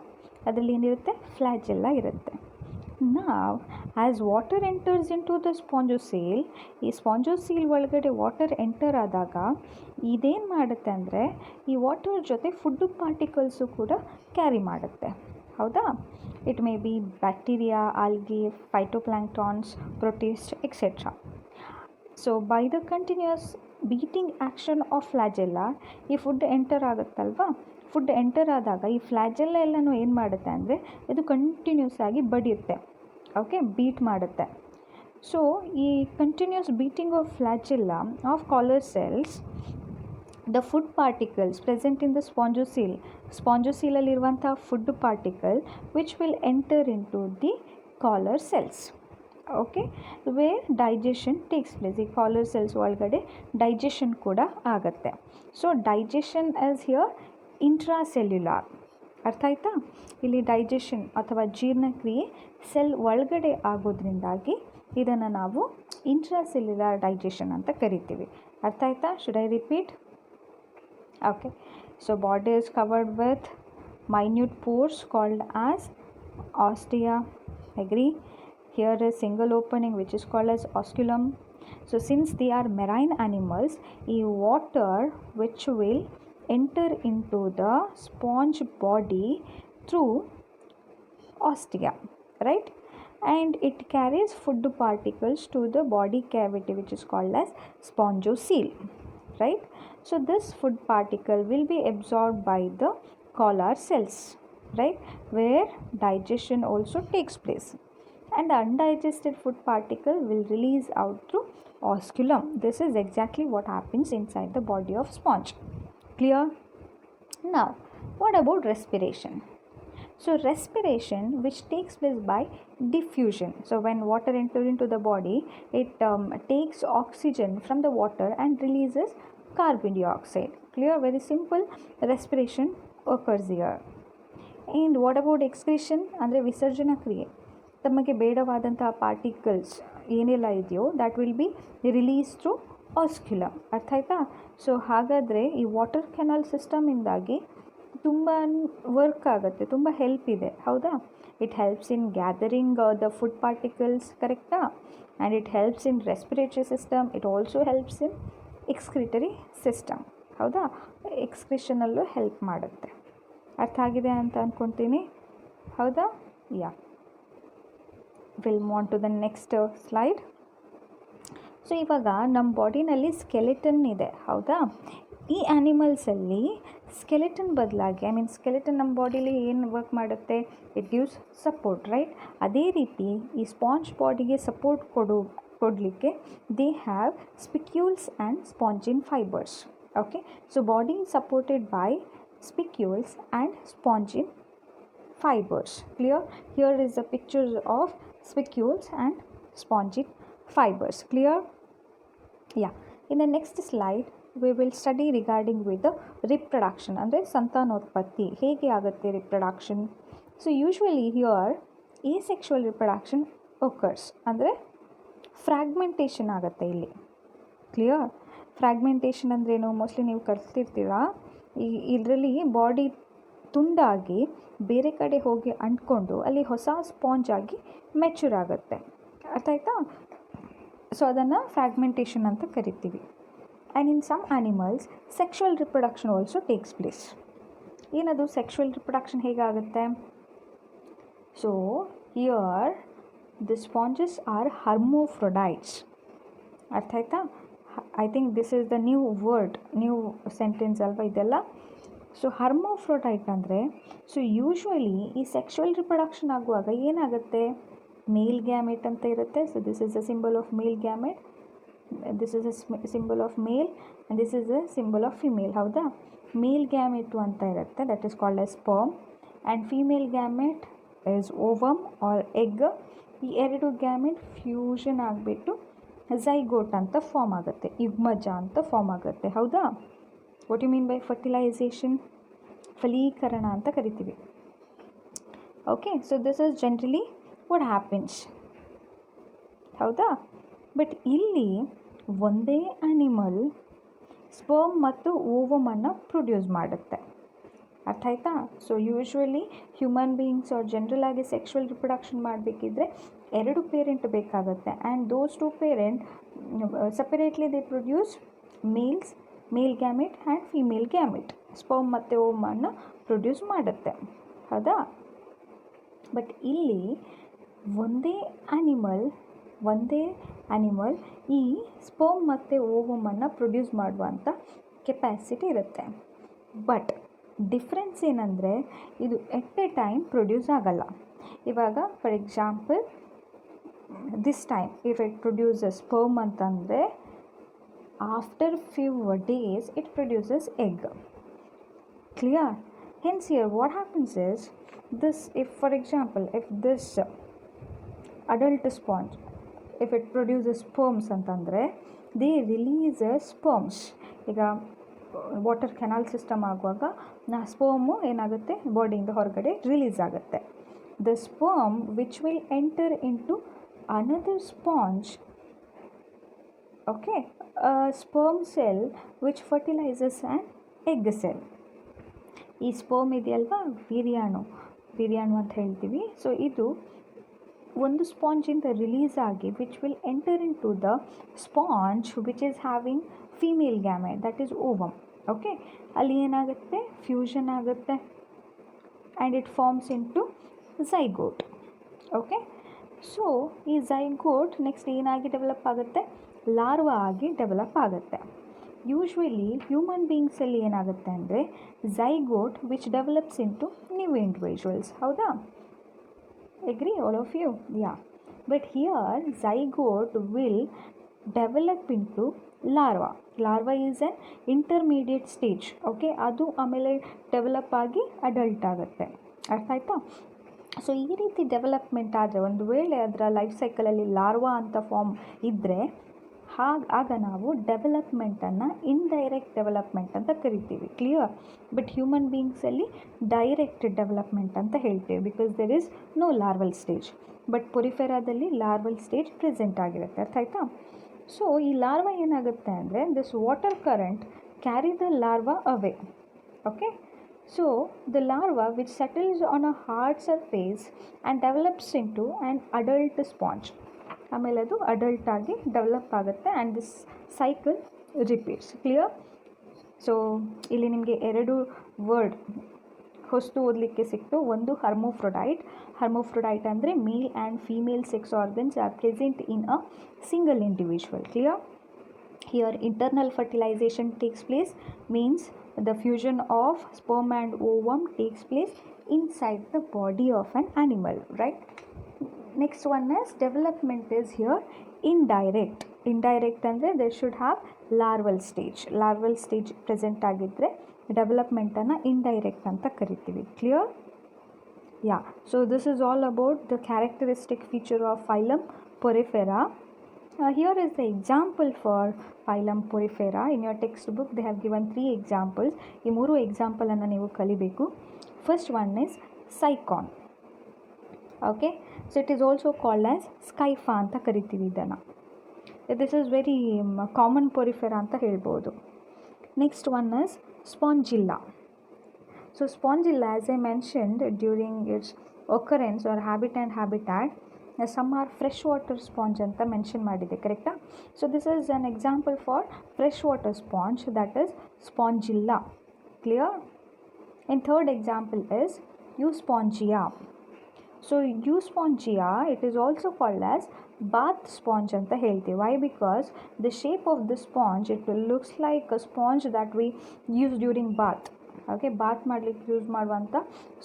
ಅದರಲ್ಲಿ ಏನಿರುತ್ತೆ? ಫ್ಲ್ಯಾಜೆಲ್ಲ ಇರುತ್ತೆ. Now as water enters into the spongocoel, ಈ ಸ್ಪಾಂಜೋಸೀಲ್ ಒಳಗಡೆ ವಾಟರ್ ಎಂಟರ್ ಆದಾಗ ಇದೇನು ಮಾಡುತ್ತೆ ಅಂದರೆ ಈ ವಾಟರ್ ಜೊತೆ ಫುಡ್ ಪಾರ್ಟಿಕಲ್ಸು ಕೂಡ ಕ್ಯಾರಿ ಮಾಡುತ್ತೆ. ಹೌದಾ? It may be bacteria, algae, phytoplanktons, protist etcetera. So by the continuous beating action of flagella ಈ ಫುಡ್ ಎಂಟರ್ ಆಗುತ್ತಲ್ವ, ಫುಡ್ ಎಂಟರ್ ಆದಾಗ ಈ ಫ್ಲ್ಯಾಜೆಲ್ಲ ಎಲ್ಲನೂ ಏನು ಮಾಡುತ್ತೆ ಅಂದರೆ ಇದು ಕಂಟಿನ್ಯೂಸ್ ಆಗಿ ಬಡಿಯುತ್ತೆ. ಓಕೆ, ಬೀಟ್ ಮಾಡುತ್ತೆ. ಸೊ ಈ continuous beating of flagella of collar cells, the food particles present in the spongocoel, ಸ್ಪಾಂಜೋಸೀಲಲ್ಲಿರುವಂಥ food particle which will enter into the collar cells. Okay, where digestion takes place. ಈ collar cells ಒಳಗಡೆ digestion ಕೂಡ ಆಗುತ್ತೆ. So digestion as here intracellular. ಅರ್ಥ ಆಯ್ತಾ? ಇಲ್ಲಿ digestion ಅಥವಾ ಜೀರ್ಣಕ್ರಿಯೆ ಸೆಲ್ ಒಳಗಡೆ ಆಗೋದ್ರಿಂದಾಗಿ ಇದನ್ನು ನಾವು ಇಂಟ್ರಾಸೆಲ್ಯುಲಾರ್ ಡೈಜೆಷನ್ ಅಂತ ಕರಿತೀವಿ. ಅರ್ಥ ಆಯ್ತಾ? Should I repeat? Okay, so body is covered with minute pores called as ostia. Agree? Here is single opening which is called as osculum. So since they are marine animals, a water which will enter into the sponge body through ostia, right? And it carries food particles to the body cavity which is called as spongocoel, right? So this food particle will be absorbed by the collar cells, right, where digestion also takes place, and the undigested food particle will release out through osculum. This is exactly what happens inside the body of sponge. Clear? Now what about respiration? So respiration which takes place by diffusion. So when water enters into the body, it takes oxygen from the water and releases carbon dioxide. Clear? Very simple. Respiration occurs here. And what about excretion? ಅಂದರೆ ವಿಸರ್ಜನಾ ಕ್ರಿಯೆ. ತಮಗೆ ಬೇಡವಾದಂತಹ particles ಏನೆಲ್ಲ ಇದೆಯೋ that will be release through ಆಸ್ಕ್ಯುಲಮ್. ಅರ್ಥ ಆಯ್ತಾ? So ಹಾಗಾದರೆ ಈ water canal ಸಿಸ್ಟಮಿಂದಾಗಿ ತುಂಬ ವರ್ಕ್ ಆಗುತ್ತೆ, ತುಂಬ ಹೆಲ್ಪ್ ಇದೆ. ಹೌದಾ? It helps in gathering the food particles, ಕರೆಕ್ಟಾ? And it helps in respiratory system. It also helps in excretory system. ಹೌದಾ? ಎಕ್ಸ್ಕ್ರಿಷನಲ್ಲೂ ಹೆಲ್ಪ್ ಮಾಡುತ್ತೆ. ಅರ್ಥ ಆಗಿದೆ ಅಂತ ಅಂದ್ಕೊತೀನಿ. ಹೌದಾ? Yeah, will move on to the next slide. So ಇವಾಗ ನಮ್ಮ ಬಾಡಿನಲ್ಲಿ ಸ್ಕೆಲೆಟನ್ ಇದೆ. ಹೌದಾ? ಈ ಆ್ಯನಿಮಲ್ಸಲ್ಲಿ ಸ್ಕೆಲೆಟನ್ ಬದಲಾಗಿ ಸ್ಕೆಲೆಟನ್ ನಮ್ಮ ಬಾಡಿಲಿ ಏನು ವರ್ಕ್ ಮಾಡುತ್ತೆ? It gives support, right? ಅದೇ ರೀತಿ ಈ ಸ್ಪಾಂಜ್ ಬಾಡಿಗೆ ಸಪೋರ್ಟ್ ಕೊಡಲಿಕ್ಕೆ they have spicules and spongin fibres. Okay, so body supported by spicules and spongin fibers. Clear? Here is the picture of spicules and spongin fibers. Clear? Yeah. In the next slide we will study regarding with the reproduction. ಅಂದರೆ ಸಂತಾನೋತ್ಪತ್ತಿ ಹೇಗೆ ಆಗುತ್ತೆ reproduction. So usually here asexual reproduction occurs. ಅಂದರೆ fragmentation ಆಗುತ್ತೆ ಇಲ್ಲಿ. Clear? Fragmentation ಅಂದ್ರೇನು? Mostly ನೀವು ಕಲಿತಿರ್ತೀರಾ. ಇದರಲ್ಲಿ ಬಾಡಿ ತುಂಡಾಗಿ ಬೇರೆ ಕಡೆ ಹೋಗಿ ಅಂಟ್ಕೊಂಡು ಅಲ್ಲಿ ಹೊಸ ಸ್ಪಾಂಜ್ ಆಗಿ ಮೆಚ್ಯೂರ್ ಆಗುತ್ತೆ. ಅರ್ಥ ಆಯ್ತಾ? ಸೊ ಅದನ್ನು ಫ್ರಾಗ್ಮೆಂಟೇಷನ್ ಅಂತ ಕರಿತೀವಿ. And in some animals sexual reproduction also takes place. ಏನದು ಸೆಕ್ಷುವಲ್ ರಿಪ್ರೊಡಕ್ಷನ್ ಹೇಗಾಗುತ್ತೆ? So here the sponges are hermaphrodites. ಅರ್ಥ ಆಯ್ತಾ? I think this is the new word, new sentence ಅಲ್ವಾ ಇದೆಲ್ಲ. ಸೊ ಹರ್ಮೋಫ್ರೊಡೈಟ್ ಅಂದರೆ, ಸೊ ಯೂಶ್ವಲಿ ಈ ಸೆಕ್ಷುವಲ್ ರಿಪ್ರೊಡಕ್ಷನ್ ಆಗುವಾಗ ಏನಾಗುತ್ತೆ? ಮೇಲ್ ಗ್ಯಾಮೆಟ್ ಅಂತ ಇರುತ್ತೆ. So this is a symbol of male gamete, this is a symbol of male and this is a symbol of female. ಹೌದಾ? Male gamete ಅಂತ ಇರುತ್ತೆ, that is called as sperm, and female gamete is ovum or egg. ಈ ಎರಡು gamete fusion ಆಗಿಬಿಟ್ಟು zygote ಅಂತ form ಆಗುತ್ತೆ, ಯುಗ್ಮಜ ಅಂತ ಫಾರ್ಮ್ ಆಗುತ್ತೆ. ಹೌದಾ? What you mean by fertilisation? ಫಲೀಕರಣ ಅಂತ ಕರಿತೀವಿ. Okay, so this is generally what happens. ಹೌದಾ? ಬಟ್ ಇಲ್ಲಿ ಒಂದೇ ಆ್ಯನಿಮಲ್ ಸ್ಪರ್ಮ್ ಮತ್ತು ಓವಮನ್ನು ಪ್ರೊಡ್ಯೂಸ್ ಮಾಡುತ್ತೆ. ಅರ್ಥ ಆಯ್ತಾ? So usually human beings are general ಆಗಿ ಸೆಕ್ಷುವಲ್ ರಿಪ್ರೊಡಕ್ಷನ್ ಮಾಡಬೇಕಿದ್ರೆ 2 ಪೇರೆಂಟ್ ಬೇಕಾಗುತ್ತೆ. And those 2 parent separately they produce male gamete and female gamete. Sperm ಮತ್ತು ಓವಮನ್ನು ಪ್ರೊಡ್ಯೂಸ್ ಮಾಡುತ್ತೆ. ಹೌದಾ? ಬಟ್ ಇಲ್ಲಿ ಒಂದೇ ಆ್ಯನಿಮಲ್ ಈ ಸ್ಪರ್ಮ್ ಮತ್ತು ಓವಮನ್ನು ಪ್ರೊಡ್ಯೂಸ್ ಮಾಡುವಂಥ ಕೆಪ್ಯಾಸಿಟಿ ಇರುತ್ತೆ. ಬಟ್ ಡಿಫ್ರೆನ್ಸ್ ಏನಂದರೆ ಇದು ಎಟ್ ಎ ಟೈಮ್ ಪ್ರೊಡ್ಯೂಸ್ ಆಗಲ್ಲ. ಇವಾಗ for example this time if it produces sperm ಅಂತಂದರೆ after few days it produces egg. Clear? Hence here what happens is this, if for example if this adult sponge, if it produces sperms ಅಂತಂದರೆ they release sperms. ಈಗ water canal system ಆಗುವಾಗ sperm ಏನಾಗುತ್ತೆ? ಬಾಡಿಯಿಂದ ಹೊರಗಡೆ release ಆಗುತ್ತೆ. The sperm which will enter into another sponge, okay, sperm cell which fertilises and egg cell. ಈ sperm ಇದೆಯಲ್ವಾ, ವೀರ್ಯಾಣು ಅಂತ ಹೇಳ್ತೀವಿ. ಸೊ ಇದು ಒಂದು ಸ್ಪಾಂಜಿಂದ ರಿಲೀಸ್ ಆಗಿ which will enter into the sponge which is having female gamete, that is ovum. Okay, ಅಲ್ಲಿ ಏನಾಗುತ್ತೆ? ಫ್ಯೂಷನ್ ಆಗುತ್ತೆ and it forms into zygote. Okay, so ಈ ಝೈಗೋಟ್ ನೆಕ್ಸ್ಟ್ ಏನಾಗಿ ಡೆವಲಪ್ ಆಗುತ್ತೆ? ಲಾರ್ವಾ ಆಗಿ ಡೆವಲಪ್ ಆಗುತ್ತೆ. Usually human ಬೀಯಿಂಗ್ಸಲ್ಲಿ ಏನಾಗುತ್ತೆ ಅಂದರೆ zygote which develops into new individuals. ಹೌದಾ? Agree all of you? Yeah. But here zygote will develop into larva. Larva is an intermediate stage. Okay, ಅದು ಆಮೇಲೆ ಡೆವಲಪ್ ಆಗಿ ಅಡಲ್ಟ್ ಆಗುತ್ತೆ. ಅರ್ಥ ಆಯ್ತಾ? ಸೊ ಈ ರೀತಿ ಡೆವಲಪ್ಮೆಂಟ್ ಆದರೆ ಒಂದು ವೇಳೆ ಅದರ ಲೈಫ್ ಸೈಕಲಲ್ಲಿ ಲಾರ್ವಾ ಅಂತ ಫಾರ್ಮ್ ಇದ್ದರೆ ಆಗ ನಾವು ಡೆವಲಪ್ಮೆಂಟನ್ನು ಇಂಡೈರೆಕ್ಟ್ ಡೆವಲಪ್ಮೆಂಟ್ ಅಂತ ಕರಿತೀವಿ. ಕ್ಲಿಯರ್? ಬಟ್ ಹ್ಯೂಮನ್ ಬೀಯಿಂಗ್ಸಲ್ಲಿ ಡೈರೆಕ್ಟ್ ಡೆವಲಪ್ಮೆಂಟ್ ಅಂತ ಹೇಳ್ತೇವೆ, because there is no larval stage. But ಪೊರಿಫೆರಾದಲ್ಲಿ ಲಾರ್ವಲ್ ಸ್ಟೇಜ್ ಪ್ರೆಸೆಂಟ್ ಆಗಿರುತ್ತೆ. ಅರ್ಥ ಆಯ್ತಾ? ಸೊ ಈ ಲಾರ್ವಾ ಏನಾಗುತ್ತೆ ಅಂದರೆ, this water current carry the larva away. Okay, so the larva which settles on a hard surface and develops into an adult sponge. ಆಮೇಲೆ ಅದು ಅಡಲ್ಟ್ ಆಗಿ ಡೆವಲಪ್ ಆಗುತ್ತೆ and this cycle repeats. Clear? So ಇಲ್ಲಿ ನಿಮಗೆ 2 word ಹೊಸ್ತು ಓದಲಿಕ್ಕೆ ಸಿಕ್ತು. ಒಂದು ಹರ್ಮೋಫ್ರೊಡೈಟ್. ಹರ್ಮೋಫ್ರೊಡೈಟ್ ಅಂದರೆ male and female sex organs are present in a single individual. Clear? Here internal fertilization takes place, means the fusion of sperm and ovum takes place inside the body of an animal, right? Next one is development is here indirect. Indirect ಅಂದರೆ they should have larval stage. Larval stage present ಆಗಿದ್ದರೆ ಡೆವಲಪ್ಮೆಂಟನ್ನು indirect ಅಂತ ಕರಿತೀವಿ. Clear? Yeah. So this is all about the characteristic feature of phylum Porifera. Here is the example for phylum Porifera. In your textbook they have given 3 examples. ಈ 3 ಎಕ್ಸಾಂಪಲನ್ನು ನೀವು ಕಲಿಬೇಕು. First one is Sycon. Okay, so it is also called as Scypha ಅಂತ ಕರಿತೀವಿ ಇದನ್ನು. This is very common Porifera ಅಂತ ಹೇಳ್ಬೋದು. Next one is Spongilla. So Spongilla, as I mentioned during its occurrence or habitat, some are fresh water sponge ಅಂತ mention ಮಾಡಿದೆ. ಕರೆಕ್ಟಾ? So this is an example for fresh water sponge, that is Spongilla. Clear? And third example is Euspongia. So Euspongia, it is also called as bath sponge ಅಂತ ಹೇಳ್ತೀವಿ. Why? Because the shape of the sponge it looks like a sponge that we use during bath. Okay, bath ಮಾಡಲಿಕ್ಕೆ use ಮಾಡುವಂಥ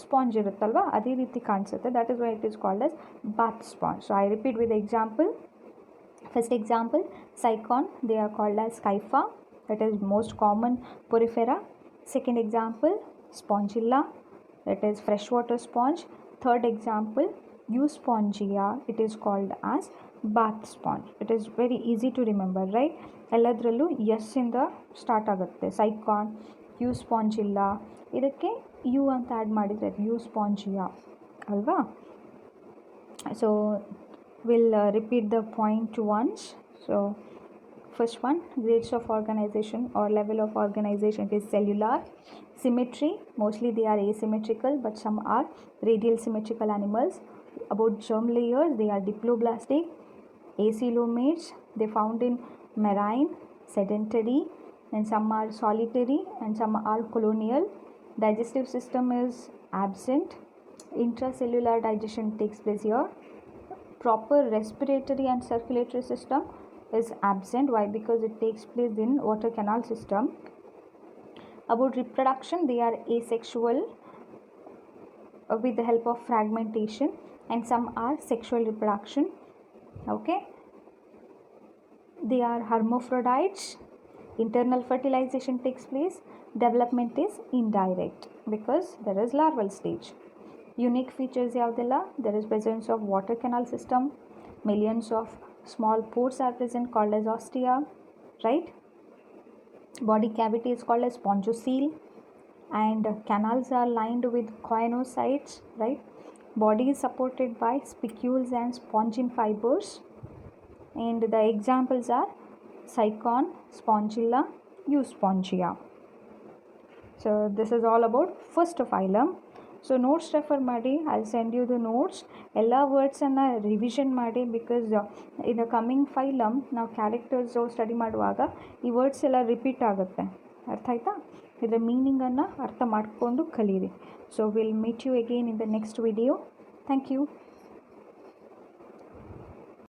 sponge ಇರುತ್ತಲ್ವ, ಅದೇ ರೀತಿ ಕಾಣಿಸುತ್ತೆ. That is why it is called as bath sponge. So I repeat with example. First example Sycon, they are called as Scypha, that is most common Porifera. Second example Spongilla, that is fresh water sponge. Third example Euspongia, it is called as bath sponge. It is very easy to remember, right? ಎಲ್ಲದರಲ್ಲೂ ಇಂದ start ಆಗುತ್ತೆ. Sycon, ಯೂಸ್ಪಾಂಜಿಲ್ಲಾ, ಇದಕ್ಕೆ you ಅಂತ add ಮಾಡಿದರೆ ಯೂಸ್ಪಾಂಜಿಯಾ ಅಲ್ವಾ? So will repeat the point once. So first one, grades of organization or level of organization is cellular. Symmetry, mostly they are asymmetrical but some are radial symmetrical animals. About germ layers, they are diploblastic, acoelomates, they found in marine, sedentary, and some are solitary and some are colonial. Digestive system is absent. Intracellular digestion takes place here. Proper respiratory and circulatory system is absent. Why? Because it takes place in water canal system. About reproduction, they are asexual with the help of fragmentation, and some are sexual reproduction. Okay, they are hermaphrodites. Internal fertilization takes place. Development is indirect because there is larval stage. Unique features ಯಾವುದೆಲ್ಲ? There is presence of water canal system. Millions of small pores are present called as ostia, right? Body cavity is called as spongocoel, and canals are lined with choanocytes, right? Body is supported by spicules and spongin fibers, and the examples are Sicon, Spongilla, Euspongia. So this is all about first phylum. So notes refer ಮಾಡಿ, I'll send you the notes. ಎಲ್ಲ ವರ್ಡ್ಸನ್ನು revision ಮಾಡಿ, because in the coming phylum ನಾವು characters study ಮಾಡುವಾಗ ಈ words ಎಲ್ಲ repeat ಆಗುತ್ತೆ. ಅರ್ಥ ಆಯ್ತಾ? ಇದರ ಮೀನಿಂಗನ್ನು ಅರ್ಥ ಮಾಡಿಕೊಂಡು ಕಲೀರಿ. So will meet you again in the next video. Thank you.